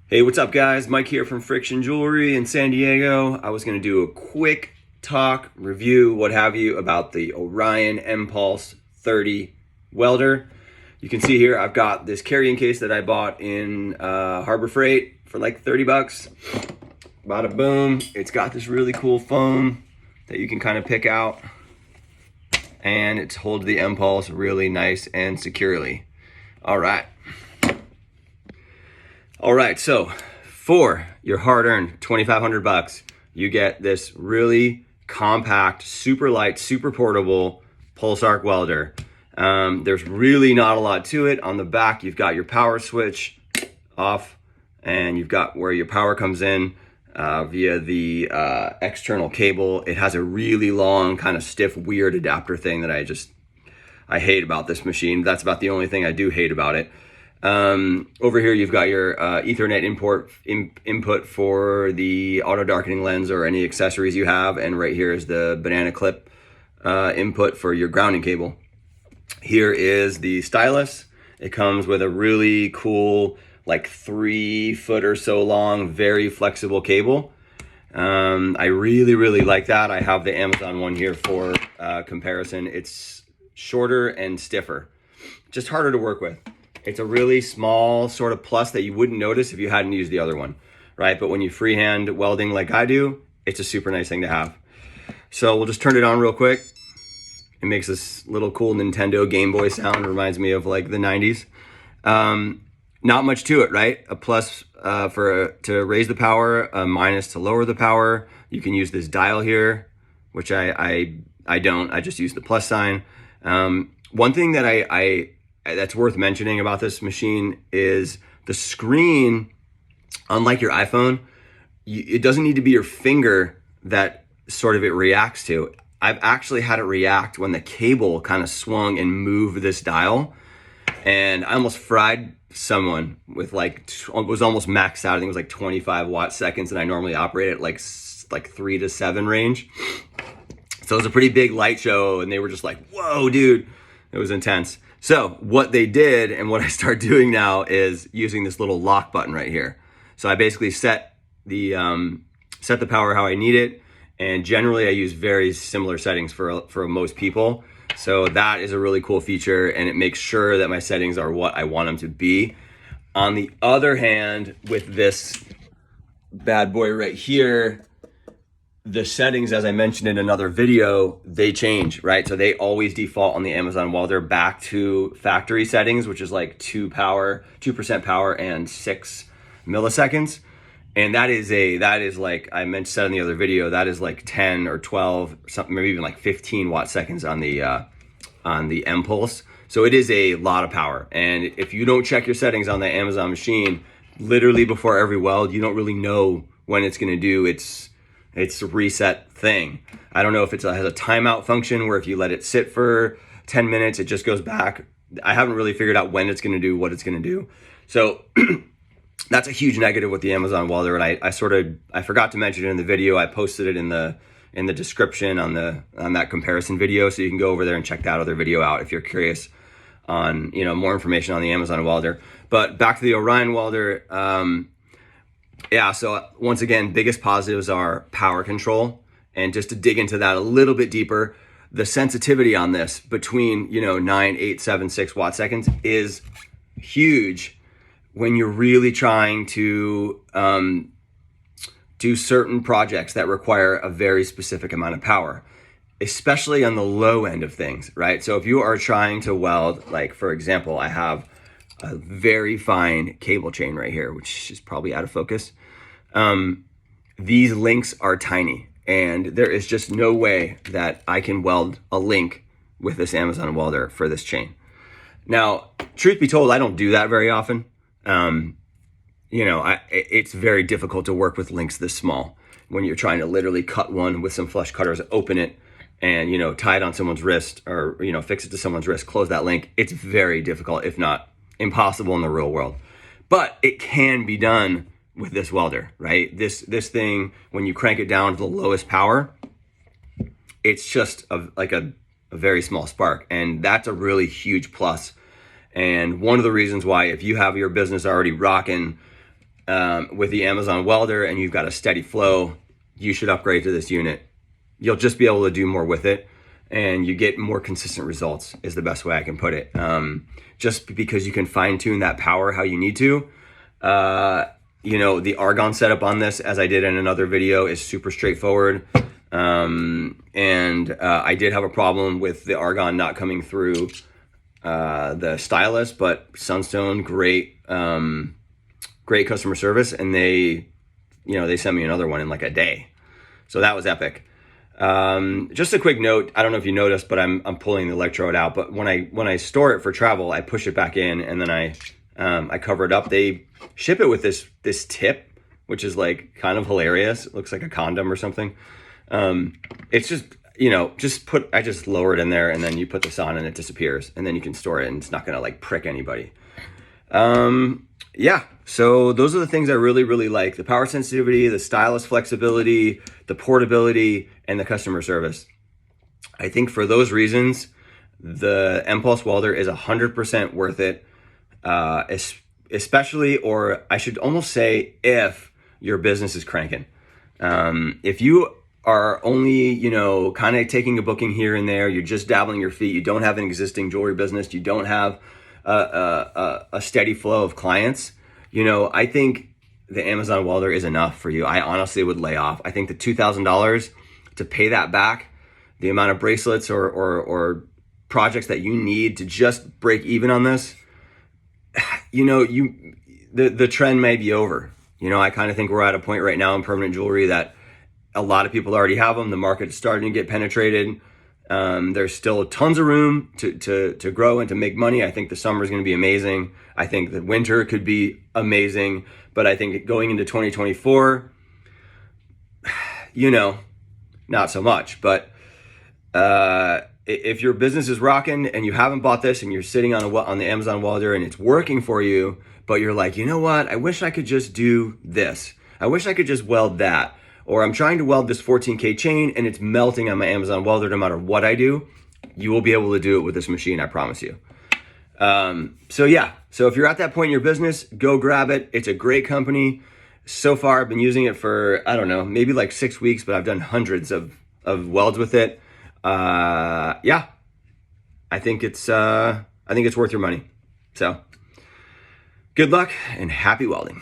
Hey, what's up guys? Mike here from Friction Jewelry in San Diego. I was gonna do a quick talk, review, what have you, about the Orion Mpulse 30 welder. You can see here, I've got this carrying case that I bought in Harbor Freight for like 30 bucks. Bada boom. It's got this really cool foam that you can kind of pick out, and it holds the Mpulse really nice and securely. All right, so for your hard-earned 2,500 bucks, you get this really compact, super light, super portable pulse arc welder. There's really not a lot to it. On the back, you've got your power switch off, and you've got where your power comes in via the external cable. It has a really long, kind of stiff, weird adapter thing that I hate about this machine. That's about the only thing I do hate about it. Over here, you've got your Ethernet input for the auto darkening lens or any accessories you have. And right here is the banana clip input for your grounding cable. Here is the stylus. It comes with a really cool, like 3 foot or so long, very flexible cable. I really like that. I have the Amazon one here for comparison. It's shorter and stiffer, just harder to work with. It's a really small sort of plus that you wouldn't notice if you hadn't used the other one, right? But when you freehand welding like I do, it's a super nice thing to have. So we'll just turn it on real quick. It makes this little cool Nintendo Game Boy sound. It reminds me of like the 90s. Not much to it, right? A plus to raise the power, a minus to lower the power. You can use this dial here, which I don't. I just use the plus sign. One thing that that's worth mentioning about this machine is the screen. Unlike your iPhone, it doesn't need to be your finger that sort of it reacts to. I've actually had it react when the cable kind of swung and moved this dial, and I almost fried someone with it was almost maxed out. I think it was like 25 watt seconds, and I normally operate at like 3 to 7 range. So it was a pretty big light show, and they were just like, whoa, dude, it was intense. So what they did, and what I start doing now, is using this little lock button right here. So I basically set the power how I need it, and generally I use very similar settings for most people. So that is a really cool feature, and it makes sure that my settings are what I want them to be. On the other hand, with this bad boy right here, the settings, as I mentioned in another video, they change, right? So they always default on the Amazon welder back to factory settings, which is like 2% power and 6 milliseconds. And that is like I said in the other video, that is like 10 or 12, something, maybe even like 15 watt seconds on the Mpulse. So it is a lot of power. And if you don't check your settings on the Amazon machine, literally before every weld, you don't really know when it's gonna do its reset thing. I don't know if it has a timeout function where if you let it sit for 10 minutes, it just goes back. I haven't really figured out when it's gonna do what it's gonna do. So that's a huge negative with the Amazon welder. And I forgot to mention it in the video. I posted it in the description on that comparison video. So you can go over there and check that other video out if you're curious on, more information on the Amazon welder. But back to the Orion welder. Yeah, so once again, biggest positives are power control. And just to dig into that a little bit deeper, the sensitivity on this between, 9, 8, 7, 6 watt seconds is huge when you're really trying to do certain projects that require a very specific amount of power, especially on the low end of things, right? So if you are trying to weld, like for example, I have a very fine cable chain right here, which is probably out of focus. These links are tiny, and there is just no way that I can weld a link with this Amazon welder for this chain. Now, truth be told, I don't do that very often. It's very difficult to work with links this small when you're trying to literally cut one with some flush cutters, open it, and tie it on someone's wrist, or fix it to someone's wrist, close that link. It's very difficult, if not impossible in the real world. But it can be done with this welder, right? This thing, when you crank it down to the lowest power, it's just a very small spark, and that's a really huge plus. And one of the reasons why, if you have your business already rocking with the Amazon Welder and you've got a steady flow, you should upgrade to this unit. You'll just be able to do more with it, and you get more consistent results is the best way I can put it. Just because you can fine tune that power how you need to. The argon setup on this, as I did in another video, is super straightforward. I did have a problem with the argon not coming through the stylus, but Sunstone, great customer service, and they sent me another one in like a day. So that was epic. Just a quick note, I don't know if you noticed, but I'm pulling the electrode out, but when I store it for travel, I push it back in and then I cover it up. They ship it with this tip, which is like kind of hilarious. It looks like a condom or something. It's just, I just lower it in there and then you put this on and it disappears and then you can store it and it's not going to like prick anybody. So those are the things I really, really like: the power sensitivity, the stylus flexibility, the portability, and the customer service. I think for those reasons, the Mpulse welder is 100% worth it. Especially, or I should almost say, if your business is cranking. If you are only, kind of taking a booking here and there, you're just dabbling your feet, you don't have an existing jewelry business, you don't have a steady flow of clients, I think the Amazon welder is enough for you. I honestly would lay off. I think the $2,000 to pay that back, the amount of bracelets or projects that you need to just break even on this, the trend may be over. I kind of think we're at a point right now in permanent jewelry that a lot of people already have them. The market's starting to get penetrated. There's still tons of room to grow and to make money. I think the summer is going to be amazing. I think the winter could be amazing. But I think going into 2024, not so much. But if your business is rocking and you haven't bought this and you're sitting on the Amazon welder and it's working for you, but you're like, you know what? I wish I could just do this. I wish I could just weld that. Or I'm trying to weld this 14K chain and it's melting on my Amazon welder no matter what I do. You will be able to do it with this machine, I promise you. So if you're at that point in your business, go grab it. It's a great company. So far, I've been using it for, I don't know, maybe like 6 weeks, but I've done hundreds of welds with it. I think it's worth your money. So good luck and happy welding.